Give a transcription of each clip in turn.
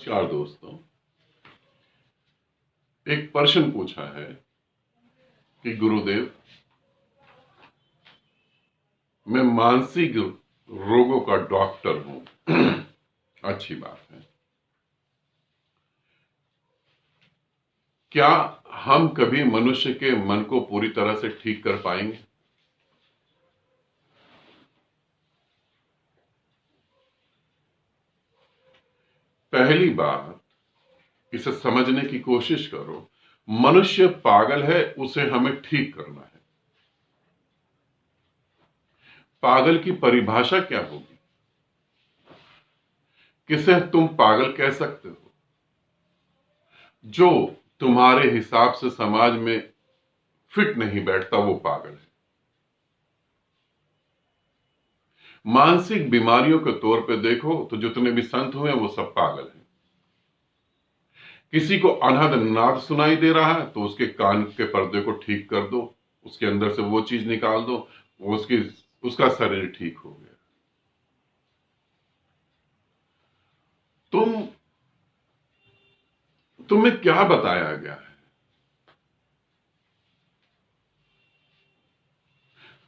नमस्कार दोस्तों। एक प्रश्न पूछा है कि गुरुदेव, मैं मानसिक रोगों का डॉक्टर हूं। अच्छी बात है। क्या हम कभी मनुष्य के मन को पूरी तरह से ठीक कर पाएंगे? पहली बात, इसे समझने की कोशिश करो। मनुष्य पागल है, उसे हमें ठीक करना है। पागल की परिभाषा क्या होगी? किसे तुम पागल कह सकते हो? जो तुम्हारे हिसाब से समाज में फिट नहीं बैठता, वो पागल है। मानसिक बीमारियों के तौर पे देखो तो जितने भी संत हुए वो सब पागल हैं। किसी को अनहद नाद सुनाई दे रहा है तो उसके कान के पर्दे को ठीक कर दो, उसके अंदर से वो चीज निकाल दो, वो उसका शरीर ठीक हो गया। तुम तुम्हें क्या बताया गया है?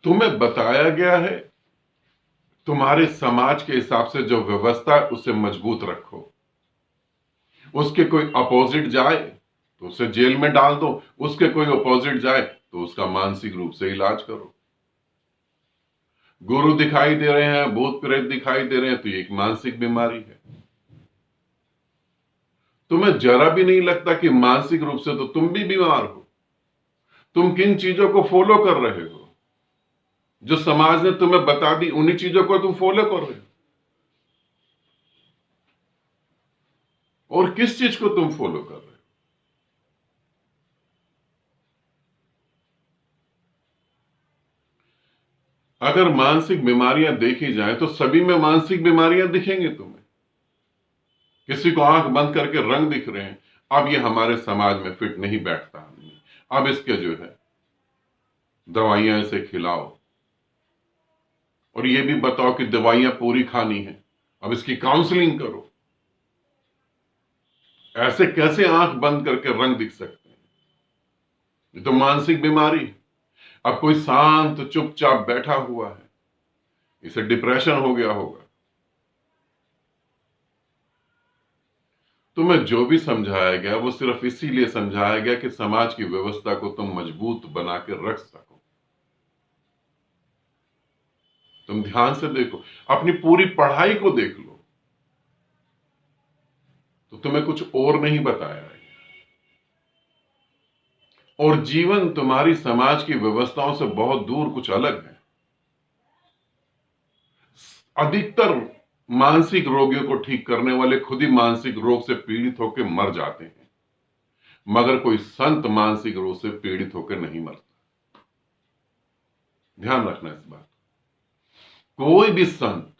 तुम्हें बताया गया है तुम्हारे समाज के हिसाब से जो व्यवस्था है उसे मजबूत रखो। उसके कोई अपोजिट जाए तो उसे जेल में डाल दो, उसके कोई अपोजिट जाए तो उसका मानसिक रूप से इलाज करो। गुरु दिखाई दे रहे हैं, भूत प्रेत दिखाई दे रहे हैं, तो ये एक मानसिक बीमारी है। तुम्हें जरा भी नहीं लगता कि मानसिक रूप से तो तुम भी बीमार हो? तुम किन चीजों को फॉलो कर रहे हो? जो समाज ने तुम्हें बता दी उन्हीं चीजों को तुम फॉलो कर रहे हो। और किस चीज को तुम फॉलो कर रहे हो? अगर मानसिक बीमारियां देखी जाए तो सभी में मानसिक बीमारियां दिखेंगी तुम्हें। किसी को आंख बंद करके रंग दिख रहे हैं, अब ये हमारे समाज में फिट नहीं बैठता आदमी, अब इसके जो है दवाइयां इसे खिलाओ और ये भी बताओ कि दवाइयां पूरी खानी है, अब इसकी काउंसलिंग करो। ऐसे कैसे आंख बंद करके रंग दिख सकते हैं? ये तो मानसिक बीमारी है। अब कोई शांत चुपचाप बैठा हुआ है, इसे डिप्रेशन हो गया होगा। तुम्हें जो भी समझाया गया वो सिर्फ इसीलिए समझाया गया कि समाज की व्यवस्था को तुम मजबूत बना के रख सको। तुम ध्यान से देखो, अपनी पूरी पढ़ाई को देख लो, तो तुम्हें कुछ और नहीं बताया है। और जीवन तुम्हारी समाज की व्यवस्थाओं से बहुत दूर कुछ अलग है। अधिकतर मानसिक रोगियों को ठीक करने वाले खुद ही मानसिक रोग से पीड़ित होकर मर जाते हैं, मगर कोई संत मानसिक रोग से पीड़ित होकर नहीं मरता। ध्यान रखना इस बात। कोई भी संत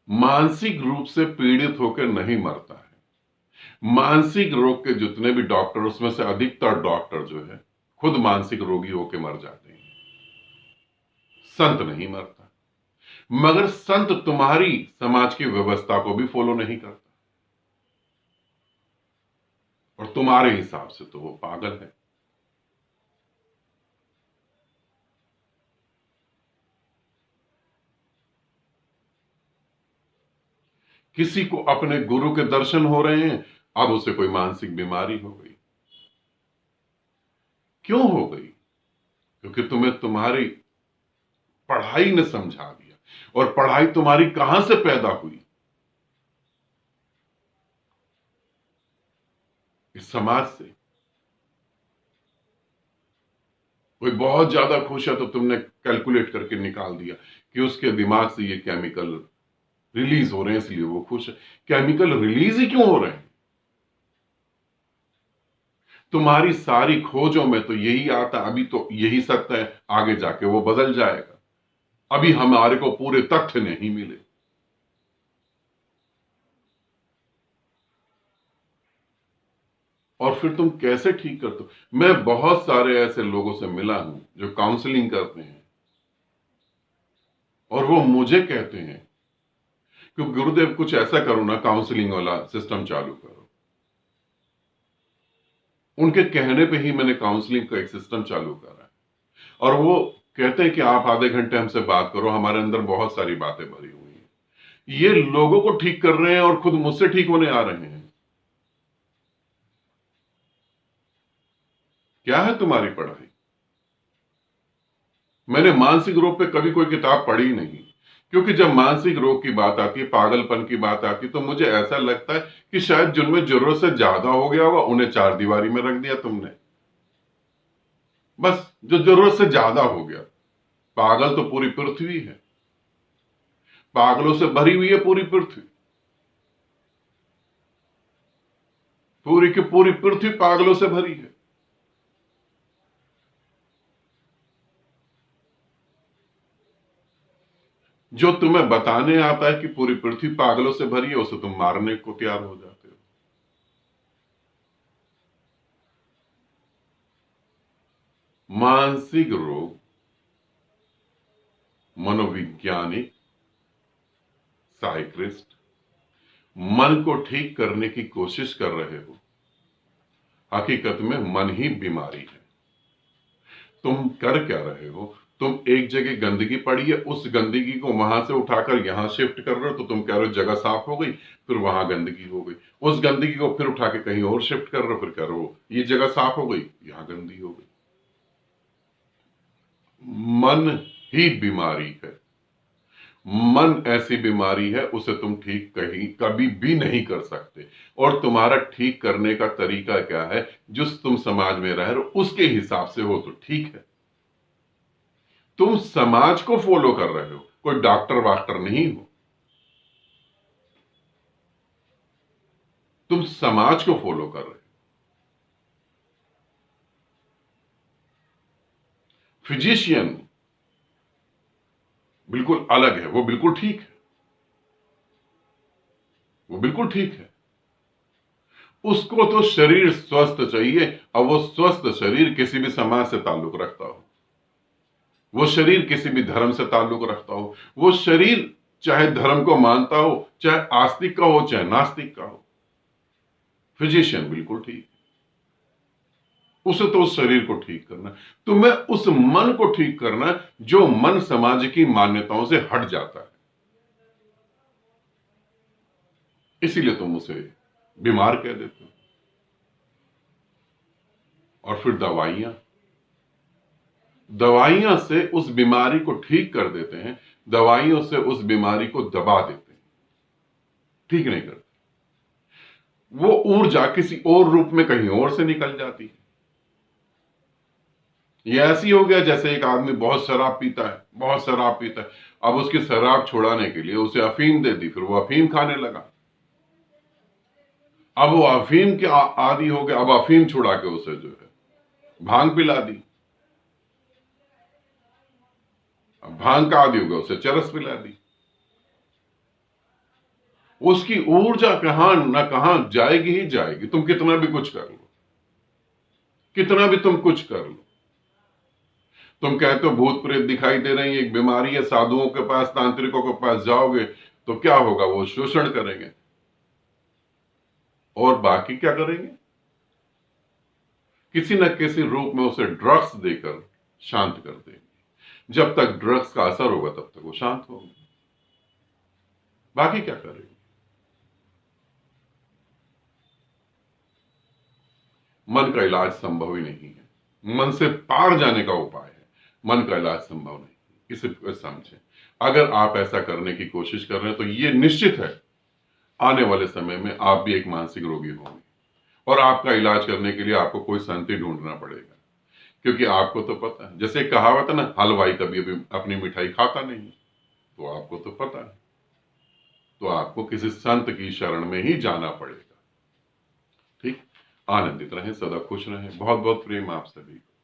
मानसिक रूप से पीड़ित होकर नहीं मरता है। मानसिक रोग के जितने भी डॉक्टर, उसमें से अधिकतर डॉक्टर जो है खुद मानसिक रोगी होकर मर जाते हैं। संत नहीं मरता। मगर संत तुम्हारी समाज की व्यवस्था को भी फॉलो नहीं करता, और तुम्हारे हिसाब से तो वो पागल है। किसी को अपने गुरु के दर्शन हो रहे हैं, अब उसे कोई मानसिक बीमारी हो गई। क्यों हो गई? क्योंकि तुम्हें तुम्हारी पढ़ाई ने समझा दिया। और पढ़ाई तुम्हारी कहां से पैदा हुई? इस समाज से। कोई बहुत ज्यादा खुश है तो तुमने कैलकुलेट करके निकाल दिया कि उसके दिमाग से ये केमिकल रिलीज हो रहे हैं इसलिए वो खुश है। केमिकल रिलीज ही क्यों हो रहे हैं? तुम्हारी सारी खोजों में तो यही आता, अभी तो यही सत्य है, आगे जाके वो बदल जाएगा। अभी हमारे को पूरे तथ्य नहीं मिले। और फिर तुम कैसे ठीक करते हो? मैं बहुत सारे ऐसे लोगों से मिला हूं जो काउंसलिंग करते हैं, और वो मुझे कहते हैं कि गुरुदेव कुछ ऐसा करो ना, काउंसलिंग वाला सिस्टम चालू करो। उनके कहने पे ही मैंने काउंसलिंग का एक सिस्टम चालू करा है। और वो कहते हैं कि आप आधे घंटे हमसे बात करो, हमारे अंदर बहुत सारी बातें भरी हुई हैं। ये लोगों को ठीक कर रहे हैं और खुद मुझसे ठीक होने आ रहे हैं। क्या है तुम्हारी पढ़ाई? मैंने मानसिक रोग पे कभी कोई किताब पढ़ी नहीं, क्योंकि जब मानसिक रोग की बात आती है, पागलपन की बात आती है, तो मुझे ऐसा लगता है कि शायद जिनमें जरूरत से ज्यादा हो गया होगा उन्हें चार दीवारी में रख दिया तुमने। बस जो जरूरत से ज्यादा हो गया। पागल तो पूरी पृथ्वी है, पागलों से भरी हुई है पूरी पृथ्वी। पूरी की पूरी पृथ्वी पागलों से भरी है। जो तुम्हें बताने आता है कि पूरी पृथ्वी पागलों से भरी है, उसे तुम मारने को तैयार हो जाते हो। मानसिक रोग मनोवैज्ञानिक साइक्रिस्ट मन को ठीक करने की कोशिश कर रहे हो। हकीकत में मन ही बीमारी है। तुम कर क्या रहे हो? तुम एक जगह गंदगी पड़ी है, उस गंदगी को वहां से उठाकर यहां शिफ्ट कर रहे हो। तो तुम कह रहे हो जगह साफ हो गई, फिर वहां गंदगी हो गई। उस गंदगी को फिर उठा के कहीं और शिफ्ट कर रहे हो, फिर कह रहे हो ये जगह साफ हो गई, यहां गंदगी हो गई। मन ही बीमारी है। मन ऐसी बीमारी है, उसे तुम ठीक कहीं कभी भी नहीं कर सकते। और तुम्हारा ठीक करने का तरीका क्या है? जिस तुम समाज में रह रहे हो उसके हिसाब से हो तो ठीक है। तुम समाज को फॉलो कर रहे हो, कोई डॉक्टर वाक्टर नहीं हो। तुम समाज को फॉलो कर रहे हो। फिजिशियन बिल्कुल अलग है, वो बिल्कुल ठीक है, वो बिल्कुल ठीक है। उसको तो शरीर स्वस्थ चाहिए। अब वो स्वस्थ शरीर किसी भी समाज से ताल्लुक रखता हो, वो शरीर किसी भी धर्म से ताल्लुक रखता हो, वो शरीर चाहे धर्म को मानता हो, चाहे आस्तिक का हो, चाहे नास्तिक का हो, फिजिशियन बिल्कुल ठीक। उसे तो उस शरीर को ठीक करना, तुम्हें उस मन को ठीक करना जो मन समाज की मान्यताओं से हट जाता है। इसीलिए तुम उसे बीमार कह देते हो। और फिर दवाइयां दवाइयां से उस बीमारी को ठीक कर देते हैं, दवाइयों से उस बीमारी को दबा देते हैं, ठीक नहीं करते। वो ऊर्जा किसी और रूप में कहीं और से निकल जाती है। ये ऐसी हो गया जैसे एक आदमी बहुत शराब पीता है, बहुत शराब पीता है। अब उसकी शराब छुड़ाने के लिए उसे अफीम दे दी, फिर वो अफीम खाने लगा। अब वो अफीम के आदी हो गया, अब अफीम छुड़ा के उसे जो है भांग पिला दी। अब भांग का आदी हो गया, उसे चरस पिला दी। उसकी ऊर्जा कहां ना कहां जाएगी ही जाएगी। तुम कितना भी कुछ कर लो, कितना भी तुम कुछ कर लो। तुम कहते हो भूत प्रेत दिखाई दे रही है, एक बीमारी है, साधुओं के पास, तांत्रिकों के पास जाओगे तो क्या होगा? वो शोषण करेंगे। और बाकी क्या करेंगे? किसी न किसी रूप में उसे ड्रग्स देकर शांत कर देंगे। जब तक ड्रग्स का असर होगा तब तक वो शांत होगा। बाकी क्या करेंगे? मन का इलाज संभव ही नहीं है। मन से पार जाने का उपाय है, मन का इलाज संभव नहीं। इसे समझें। अगर आप ऐसा करने की कोशिश कर रहे हैं तो ये निश्चित है आने वाले समय में आप भी एक मानसिक रोगी होंगे और आपका इलाज करने के लिए आपको कोई संति ढूंढना पड़ेगा। क्योंकि आपको तो पता है, जैसे कहावत है ना, हलवाई कभी भी अपनी मिठाई खाता नहीं। तो आपको तो पता है, तो आपको किसी संत की शरण में ही जाना पड़ेगा। ठीक। आनंदित रहें, सदा खुश रहें। बहुत बहुत प्रेम आप सभी को।